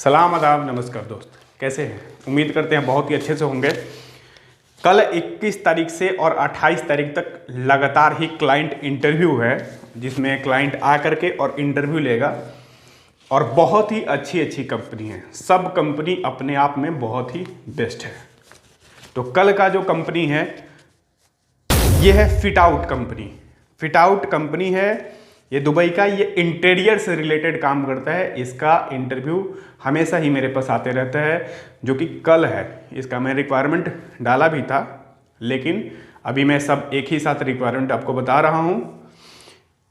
सलाम आदाब नमस्कार दोस्त, कैसे हैं? उम्मीद करते हैं बहुत ही अच्छे से होंगे। कल 21 तारीख से और 28 तारीख तक लगातार ही क्लाइंट इंटरव्यू है, जिसमें क्लाइंट आ करके और इंटरव्यू लेगा। और बहुत ही अच्छी अच्छी कंपनी है, सब कंपनी अपने आप में बहुत ही बेस्ट है। तो कल का जो कंपनी है ये है fit out company. Fit out company है ये दुबई का, ये इंटीरियर से रिलेटेड काम करता है। इसका इंटरव्यू हमेशा ही मेरे पास आते रहता है, जो कि कल है। इसका मैं रिक्वायरमेंट डाला भी था, लेकिन अभी मैं सब एक ही साथ रिक्वायरमेंट आपको बता रहा हूँ।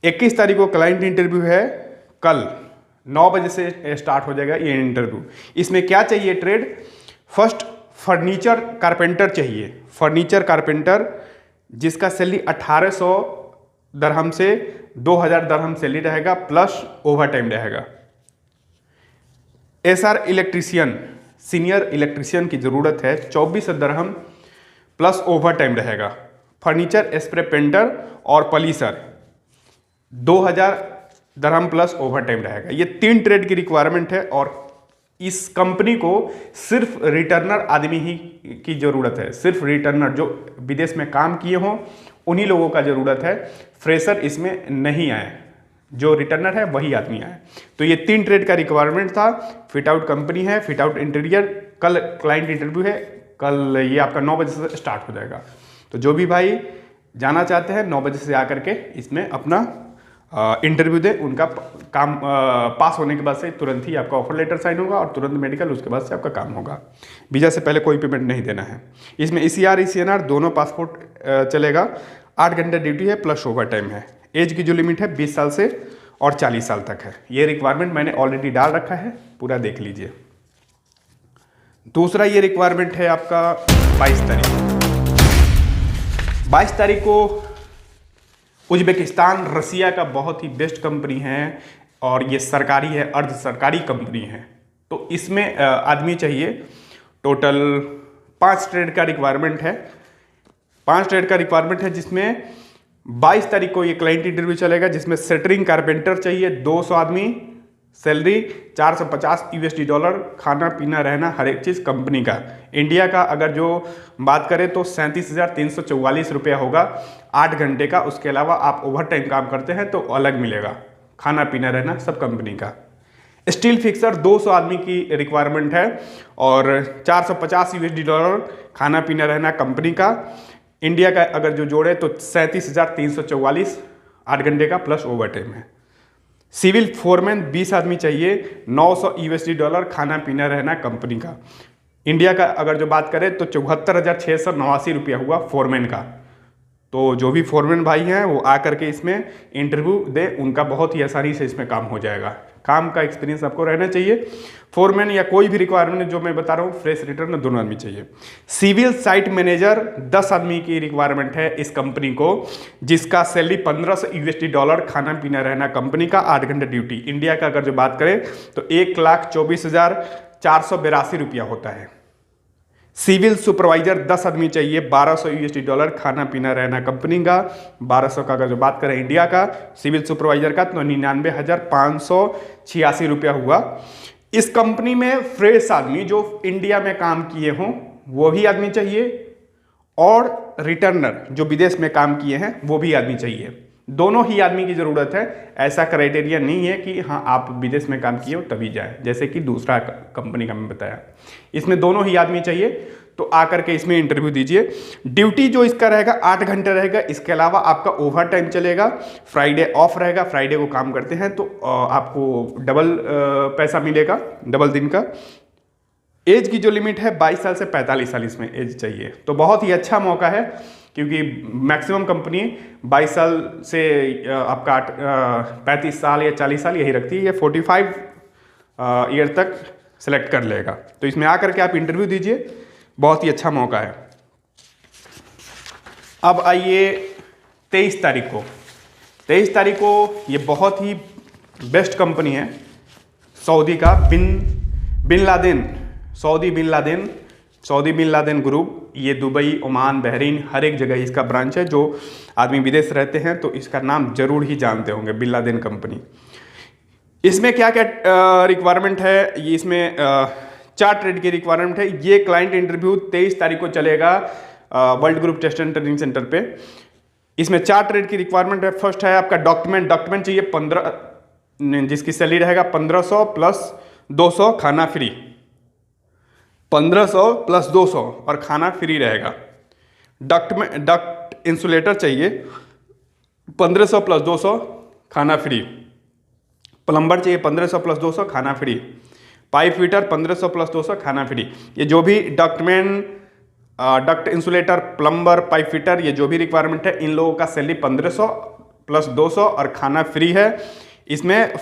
21 तारीख को क्लाइंट इंटरव्यू है, कल 9 बजे से स्टार्ट हो जाएगा ये इंटरव्यू। इसमें क्या चाहिए ट्रेड? फर्स्ट फर्नीचर कारपेंटर चाहिए। फर्नीचर कारपेंटर जिसका सैलरी 1800 दरहम से 2000 दरहम सैलरी रहेगा, प्लस ओवर टाइम रहेगा। एसआर इलेक्ट्रीशियन, सीनियर इलेक्ट्रीशियन की ज़रूरत है, 24 दरहम प्लस ओवर टाइम रहेगा। फर्नीचर स्प्रे पेंटर और पॉलिशर 2000 दरहम प्लस ओवर टाइम रहेगा। ये 3 ट्रेड की रिक्वायरमेंट है और इस कंपनी को सिर्फ रिटर्नर आदमी ही की ज़रूरत है। सिर्फ रिटर्नर जो विदेश में काम किए हों उन्हीं लोगों का ज़रूरत है। फ्रेशर इसमें नहीं आए, जो रिटर्नर है वही आदमी आए। तो ये 3 ट्रेड का रिक्वायरमेंट था। फिट आउट कंपनी है, फिट आउट इंटीरियर। कल क्लाइंट इंटरव्यू है, कल ये आपका 9 बजे से स्टार्ट हो जाएगा। तो जो भी भाई जाना चाहते हैं 9 बजे से आकर के इसमें अपना इंटरव्यू दे। उनका काम पास होने के बाद से तुरंत ही आपका ऑफर लेटर साइन होगा और तुरंत मेडिकल, उसके बाद से आपका काम होगा। वीज़ा से पहले कोई पेमेंट नहीं देना है। इसमें ECR ECNR दोनों पासपोर्ट चलेगा। 8 घंटे ड्यूटी है, प्लस ओवर टाइम है। एज की जो लिमिट है 20 साल से और 40 साल तक है। ये रिक्वायरमेंट मैंने ऑलरेडी डाल रखा है, पूरा देख लीजिए। दूसरा ये रिक्वायरमेंट है आपका 22 तारीख। 22 तारीख को उज्बेकिस्तान रसिया का बहुत ही बेस्ट कंपनी है और ये सरकारी है, अर्ध सरकारी कंपनी है। तो इसमें आदमी चाहिए। टोटल 5 ट्रेड का रिक्वायरमेंट है। 5 ट्रेड का रिक्वायरमेंट है, जिसमें 22 तारीख को ये क्लाइंट इंटरव्यू चलेगा, जिसमें सेटरिंग कारपेंटर चाहिए 200 आदमी। सैलरी $450, खाना पीना रहना हर एक चीज़ कंपनी का। इंडिया का अगर जो बात करें तो 37,344 रुपया होगा 8 घंटे का। उसके अलावा आप ओवर टाइम काम करते हैं तो अलग मिलेगा। खाना पीना रहना सब कंपनी का। स्टील फिक्सर 200 आदमी की रिक्वायरमेंट है और $450, खाना पीना रहना कंपनी का। इंडिया का अगर जो जोड़े तो 37,344 8 घंटे का, प्लस ओवर टाइम है। सिविल फोरमैन 20 आदमी चाहिए, $900, खाना पीना रहना कंपनी का। इंडिया का अगर जो बात करें तो 74,689 रुपया हुआ फोरमैन का। तो जो भी फोरमैन भाई हैं वो आकर के इसमें इंटरव्यू दे, उनका बहुत ही आसानी से इसमें काम हो जाएगा। काम का एक्सपीरियंस आपको रहना चाहिए। फोरमैन या कोई भी रिक्वायरमेंट जो मैं बता रहा हूँ, फ्रेश रिटर्न दोनों आदमी चाहिए। सिविल साइट मैनेजर 10 आदमी की रिक्वायरमेंट है इस कंपनी को, जिसका सैलरी $1500, खाना पीना रहना कंपनी का, 8 घंटे ड्यूटी। इंडिया का अगर जो बात करें तो 1,24,482 रुपया होता है। सिविल सुपरवाइजर 10 आदमी चाहिए, $1200, खाना पीना रहना कंपनी का। 1200 का अगर जो बात करें इंडिया का सिविल सुपरवाइजर का तो 99,586 रुपया हुआ। इस कंपनी में फ्रेश आदमी जो इंडिया में काम किए हों वो भी आदमी चाहिए, और रिटर्नर जो विदेश में काम किए हैं वो भी आदमी चाहिए। दोनों ही आदमी की ज़रूरत है। ऐसा क्राइटेरिया नहीं है कि हाँ आप विदेश में काम किए हो तभी जाए, जैसे कि दूसरा कंपनी का मैं बताया। इसमें दोनों ही आदमी चाहिए, तो आकर के इसमें इंटरव्यू दीजिए। ड्यूटी जो इसका रहेगा 8 घंटे रहेगा। इसके अलावा आपका ओवर टाइम चलेगा, फ्राइडे ऑफ रहेगा। फ्राइडे को काम करते हैं तो आपको डबल पैसा मिलेगा, डबल दिन का। एज की जो लिमिट है 22 साल से 45 साल इसमें एज चाहिए। तो बहुत ही अच्छा मौका है, क्योंकि मैक्सिमम कंपनी 22 साल से आपका 35 साल या 40 साल यही रखती है, या 45 ईयर तक सेलेक्ट कर लेगा। तो इसमें आकर के आप इंटरव्यू दीजिए, बहुत ही अच्छा मौका है। अब आइए 23 तारीख को। 23 तारीख को ये बहुत ही बेस्ट कंपनी है, सऊदी का bin Laden, Saudi bin Laden group. ये दुबई, ओमान, बहरीन हर एक जगह इसका ब्रांच है। जो आदमी विदेश रहते हैं तो इसका नाम जरूर ही जानते होंगे, बिन लादेन कंपनी। इसमें क्या क्या रिक्वायरमेंट है, ये इसमें 4 ट्रेड की रिक्वायरमेंट है। ये क्लाइंट इंटरव्यू 23 तारीख को चलेगा world group test and training centre पे। इसमें 4 ट्रेड की रिक्वायरमेंट है। फर्स्ट है आपका डॉक्यूमेंट चाहिए 15, जिसकी सैलरी रहेगा 1500 प्लस 200 खाना फ्री, 1500 प्लस 200 और खाना फ्री रहेगा। डक्ट इंसुलेटर चाहिए 1500 प्लस 200 खाना फ्री। प्लम्बर चाहिए 1500 प्लस 200 खाना फ्री। पाइप फिटर 1500 प्लस 200 खाना फ्री। ये जो भी duct insulator, plumber, pipe fitter, ये जो भी रिक्वायरमेंट है, इन लोगों का सैलरी 1500 प्लस 200 और खाना फ्री है। इसमें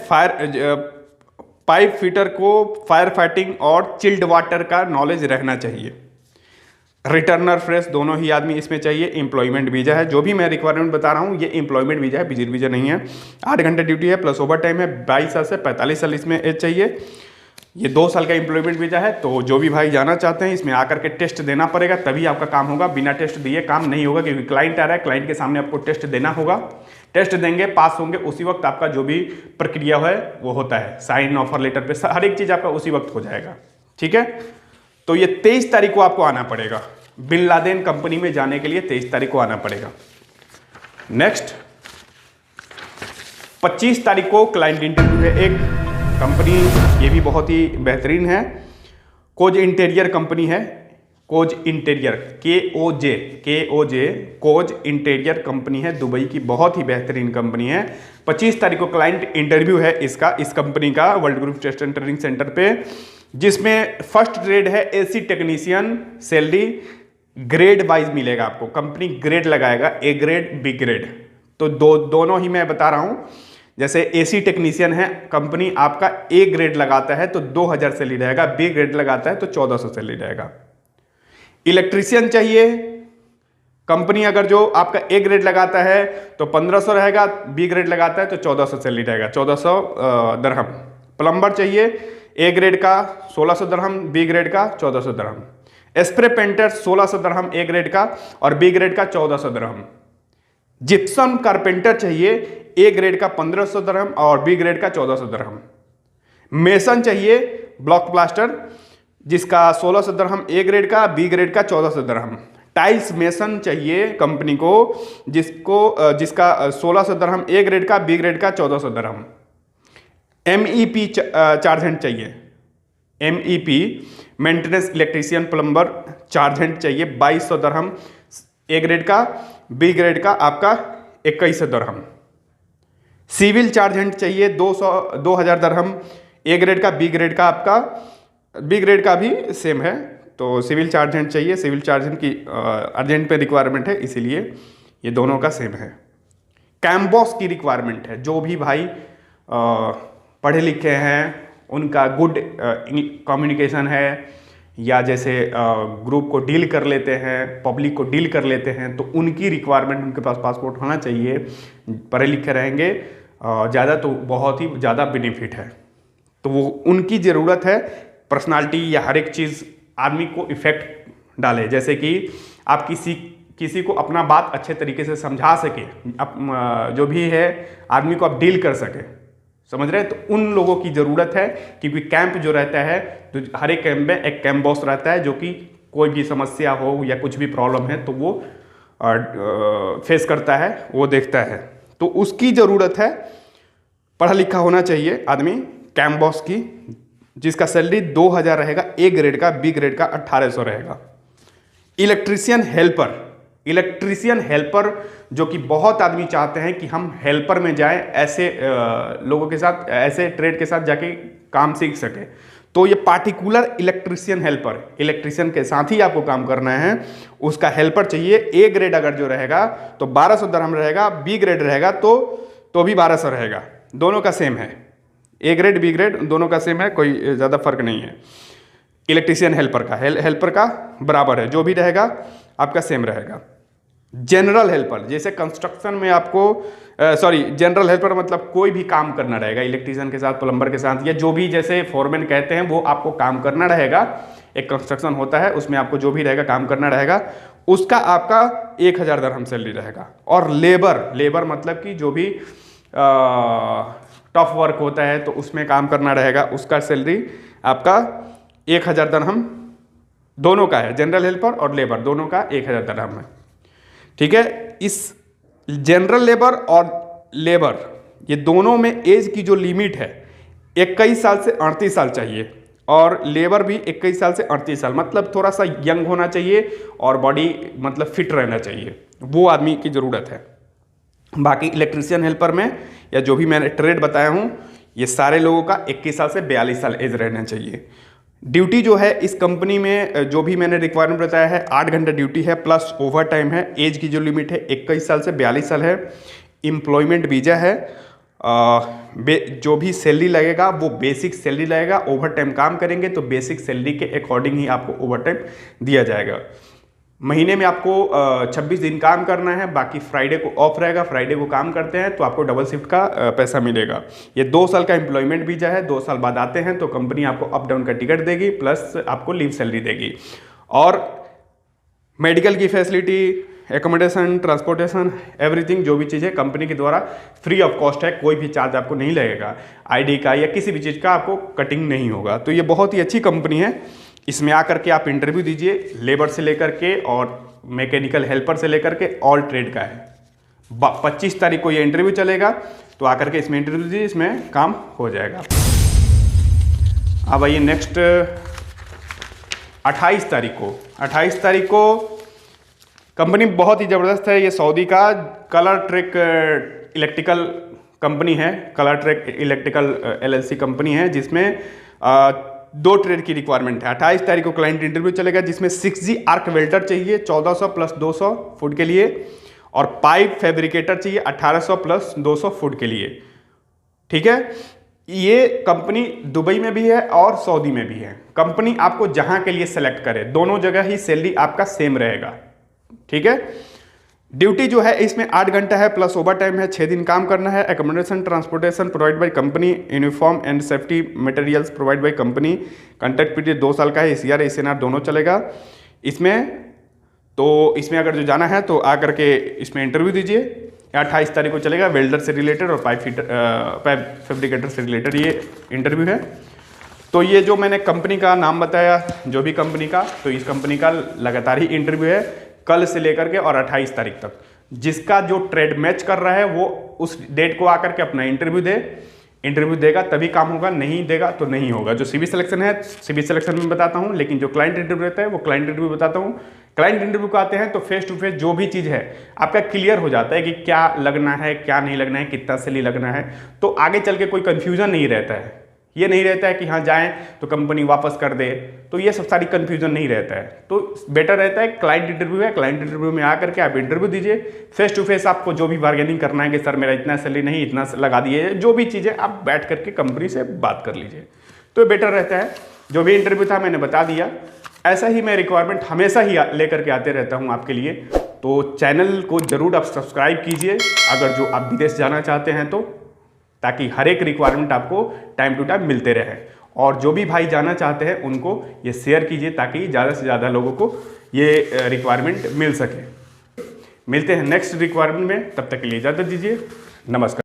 पाइप फिटर को फायर फाइटिंग और चिल्ड वाटर का नॉलेज रहना चाहिए। रिटर्नर फ्रेश दोनों ही आदमी इसमें चाहिए। एम्प्लॉयमेंट वीजा है, जो भी मैं रिक्वायरमेंट बता रहा हूँ ये एम्प्लॉयमेंट वीजा है, विजिट वीजा नहीं है। 8 घंटे ड्यूटी है प्लस ओवर टाइम है। 22 साल से 45 साल इसमें एज चाहिए। ये 2 साल का एम्प्लॉयमेंट वीजा है। तो जो भी भाई जाना चाहते हैं इसमें आकर के टेस्ट देना पड़ेगा, तभी आपका काम होगा। बिना टेस्ट दिए काम नहीं होगा, क्योंकि क्लाइंट आ रहा है, क्लाइंट के सामने आपको टेस्ट देना होगा। टेस्ट देंगे, पास होंगे, उसी वक्त आपका जो भी प्रक्रिया है वो होता है। साइन ऑफर लेटर पे हर एक चीज़ आपका उसी वक्त हो जाएगा। ठीक है, तो ये 23 तारीख को आपको आना पड़ेगा। बिन लादेन कंपनी में जाने के लिए 23 तारीख को आना पड़ेगा। नेक्स्ट 25 तारीख को क्लाइंट इंटरव्यू है। एक कंपनी ये भी बहुत ही बेहतरीन है, कोज इंटीरियर कंपनी है। कोज इंटीरियर कोज इंटीरियर कंपनी है, दुबई की बहुत ही बेहतरीन कंपनी है। 25 तारीख को क्लाइंट इंटरव्यू है इसका, इस कंपनी का world group test and training centre पे, जिसमें फर्स्ट ग्रेड है AC technician. Salary grade wise मिलेगा आपको, कंपनी ग्रेड लगाएगा, ए ग्रेड बी ग्रेड। तो दोनों ही मैं बता रहा हूं। जैसे एसी टेक्नीशियन है, कंपनी आपका ए ग्रेड लगाता है तो 2000 सैलरी रहेगा, बी ग्रेड लगाता है तो 1400 सैलरी रहेगा। इलेक्ट्रीशियन चाहिए, कंपनी अगर जो आपका ए ग्रेड लगाता है तो 1500 रहेगा, बी ग्रेड लगाता है तो 1400 सैलरी रहेगा, 1400 दरहम। प्लम्बर चाहिए ए ग्रेड का 1600 दरहम, बी ग्रेड का 1400 दरहम। स्प्रे पेंटर 1600 दरहम ए ग्रेड का और बी ग्रेड का 1400 दरहम। जिप्सम कारपेंटर चाहिए ए ग्रेड का 1500 दरहम और बी ग्रेड का 1400 दरहम। मेसन चाहिए ब्लॉक प्लास्टर, जिसका 1600 दरहम ए ग्रेड का, बी ग्रेड का 1400 दरहम। टाइल्स मेसन चाहिए कंपनी को, जिसका 1600 दरहम ए ग्रेड का, बी ग्रेड का 1400 दरहम। MEP चार्जेंट चाहिए, MEP मेंटेनेंस इलेक्ट्रीशियन प्लम्बर चार्जेंट चाहिए 2200 दरहम ए ग्रेड का, बी ग्रेड का आपका 2100 दरहम। सिविल चार्जेंट चाहिए 2000 दरहम ए ग्रेड का, बी ग्रेड का आपका, बी ग्रेड का भी सेम है। तो सिविल चार्जेंट चाहिए, सिविल चार्जेंट की अर्जेंट पे रिक्वायरमेंट है, इसीलिए ये दोनों का सेम है। कैम्बॉस की रिक्वायरमेंट है, जो भी भाई पढ़े लिखे हैं, उनका गुड कम्युनिकेशन है, या जैसे ग्रुप को डील कर लेते हैं, पब्लिक को डील कर लेते हैं, तो उनकी रिक्वायरमेंट, उनके पास पासपोर्ट होना चाहिए, पढ़े लिखे रहेंगे ज़्यादा तो बहुत ही ज़्यादा बेनिफिट है। तो वो उनकी ज़रूरत है। पर्सनालिटी या हर एक चीज़ आदमी को इफेक्ट डाले, जैसे कि आप किसी को अपना बात अच्छे तरीके से समझा सके, जो भी है आदमी को आप डील कर सके, समझ रहे हैं। तो उन लोगों की ज़रूरत है, क्योंकि कैंप जो रहता है तो हर एक कैंप में एक कैंप बॉस रहता है, जो कि कोई भी समस्या हो या कुछ भी प्रॉब्लम है तो वो फेस करता है, वो देखता है। तो उसकी ज़रूरत है, पढ़ा लिखा होना चाहिए आदमी कैंप बॉस की, जिसका सैलरी 2000 रहेगा ए ग्रेड का, बी ग्रेड का 1800 रहेगा। इलेक्ट्रीशियन हेल्पर जो कि बहुत आदमी चाहते हैं कि हम हेल्पर में जाएं, ऐसे लोगों के साथ, ऐसे ट्रेड के साथ जाके काम सीख सके। तो ये पार्टिकुलर इलेक्ट्रीशियन के साथ ही आपको काम करना है, उसका हेल्पर चाहिए। ए ग्रेड अगर जो रहेगा तो 1200 दरहम रहेगा, बी ग्रेड रहेगा तो भी 1200 रहेगा। दोनों का सेम है, ए ग्रेड बी ग्रेड दोनों का सेम है, कोई ज़्यादा फर्क नहीं है। इलेक्ट्रीशियन हेल्पर का बराबर है, जो भी रहेगा आपका सेम रहेगा। जनरल हेल्पर, जैसे कंस्ट्रक्शन में आपको जनरल हेल्पर मतलब कोई भी काम करना रहेगा, इलेक्ट्रीशियन के साथ, प्लम्बर के साथ, या जो भी जैसे फोरमैन कहते हैं वो आपको काम करना रहेगा। एक कंस्ट्रक्शन होता है, उसमें आपको जो भी रहेगा काम करना रहेगा, उसका आपका 1000 दरहम सैलरी रहेगा। और लेबर मतलब कि जो भी टफ वर्क होता है तो उसमें काम करना रहेगा, उसका सैलरी आपका 1000 दरहम दोनों का है, जनरल हेल्पर और लेबर दोनों का 1000 दरहम है। ठीक है, इस जनरल लेबर और लेबर ये दोनों में एज की जो लिमिट है 21 साल से 38 साल चाहिए, और लेबर भी 21 साल से 38 साल, मतलब थोड़ा सा यंग होना चाहिए और बॉडी मतलब फिट रहना चाहिए, वो आदमी की ज़रूरत है। बाकी इलेक्ट्रीशियन हेल्पर में या जो भी मैंने ट्रेड बताया हूँ ये सारे लोगों का 21 साल से 42 साल एज रहना चाहिए। ड्यूटी जो है इस कंपनी में जो भी मैंने रिक्वायरमेंट बताया है 8 घंटा ड्यूटी है प्लस ओवर टाइम है। एज की जो लिमिट है 21 साल से 42 साल है। एम्प्लॉयमेंट वीज़ा है। जो भी सैलरी लगेगा वो बेसिक सैलरी लगेगा। ओवर टाइम काम करेंगे तो बेसिक सैलरी के अकॉर्डिंग ही आपको ओवर टाइम दिया जाएगा। महीने में आपको 26 दिन काम करना है, बाकी फ्राइडे को ऑफ रहेगा। फ्राइडे को काम करते हैं तो आपको डबल शिफ्ट का पैसा मिलेगा। ये 2 साल का एम्प्लॉयमेंट वीज़ा है। 2 साल बाद आते हैं तो कंपनी आपको अप डाउन का टिकट देगी प्लस आपको लीव सैलरी देगी, और मेडिकल की फैसिलिटी, एकोमोडेशन, ट्रांसपोर्टेशन, एवरीथिंग जो भी चीज़ें कंपनी के द्वारा फ्री ऑफ कॉस्ट है। कोई भी चार्ज आपको नहीं लगेगा। आईडी का या किसी भी चीज़ का आपको कटिंग नहीं होगा। तो ये बहुत ही अच्छी कंपनी है। इसमें आकर के आप इंटरव्यू दीजिए। लेबर से लेकर के और मैकेनिकल हेल्पर से लेकर के ऑल ट्रेड का है। 25 तारीख को ये इंटरव्यू चलेगा, तो आकर के इसमें इंटरव्यू दीजिए, इसमें काम हो जाएगा। अब आइए नेक्स्ट 28 तारीख को कंपनी बहुत ही ज़बरदस्त है। ये सऊदी का कलर ट्रैक इलेक्ट्रिकल कंपनी है। Colour track electrical LLC company है, जिसमें 2 ट्रेड की रिक्वायरमेंट है। 28 तारीख को क्लाइंट इंटरव्यू चलेगा, जिसमें 6G आर्क वेल्डर चाहिए 1400 प्लस 200 फुट के लिए, और पाइप फैब्रिकेटर चाहिए 1800 प्लस 200 फुट के लिए। ठीक है, ये कंपनी दुबई में भी है और सऊदी में भी है। कंपनी आपको जहां के लिए सेलेक्ट करे, दोनों जगह ही सैलरी आपका सेम रहेगा। ठीक है, ड्यूटी जो है इसमें 8 घंटा है प्लस ओवर टाइम है। 6 दिन काम करना है। Accommodation, transportation provide by company. Uniform and safety materials provide by company. Contract period 2 साल का है। ECR SNR दोनों चलेगा इसमें अगर जो जाना है तो आकर के इसमें इंटरव्यू दीजिए। 28 तारीख को चलेगा। वेल्डर से रिलेटेड और पाइप फैब्रिकेटर से रिलेटेड ये इंटरव्यू है। तो ये जो मैंने कंपनी का नाम बताया, जो भी कंपनी का, तो इस कंपनी का लगातार ही इंटरव्यू है कल से लेकर के और 28 तारीख तक। जिसका जो ट्रेड मैच कर रहा है वो उस डेट को आकर के अपना इंटरव्यू देगा, तभी काम होगा, नहीं देगा तो नहीं होगा। जो CV सिलेक्शन है, CV सिलेक्शन में बताता हूँ, लेकिन जो क्लाइंट इंटरव्यू रहता है वो क्लाइंट इंटरव्यू बताता हूँ। क्लाइंट इंटरव्यू को आते हैं तो फेस टू फेस जो भी चीज़ है आपका क्लियर हो जाता है कि क्या लगना है, क्या नहीं लगना है, कितना सैलरी लगना है। तो आगे चल के कोई कन्फ्यूजन नहीं रहता है। ये नहीं रहता है कि हाँ जाएं तो कंपनी वापस कर दे, तो ये सब सारी कन्फ्यूजन नहीं रहता है। तो बेटर रहता है क्लाइंट इंटरव्यू है। क्लाइंट इंटरव्यू में आकर के आप इंटरव्यू दीजिए। फेस टू फेस आपको जो भी बार्गेनिंग करना है कि सर मेरा इतना सैलरी नहीं, इतना लगा दिए, जो भी चीज़ें आप बैठ करके कंपनी से बात कर लीजिए, तो बेटर रहता है। जो भी इंटरव्यू था मैंने बता दिया। ऐसा ही मैं रिक्वायरमेंट हमेशा ही लेकर के आते रहता हूँ आपके लिए। तो चैनल को ज़रूर आप सब्सक्राइब कीजिए अगर जो आप विदेश जाना चाहते हैं तो, ताकि हर एक रिक्वायरमेंट आपको टाइम टू टाइम मिलते रहे। और जो भी भाई जाना चाहते हैं उनको ये शेयर कीजिए ताकि ज़्यादा से ज़्यादा लोगों को ये रिक्वायरमेंट मिल सके। मिलते हैं नेक्स्ट रिक्वायरमेंट में, तब तक के लिए इजाज़त दीजिए। नमस्कार।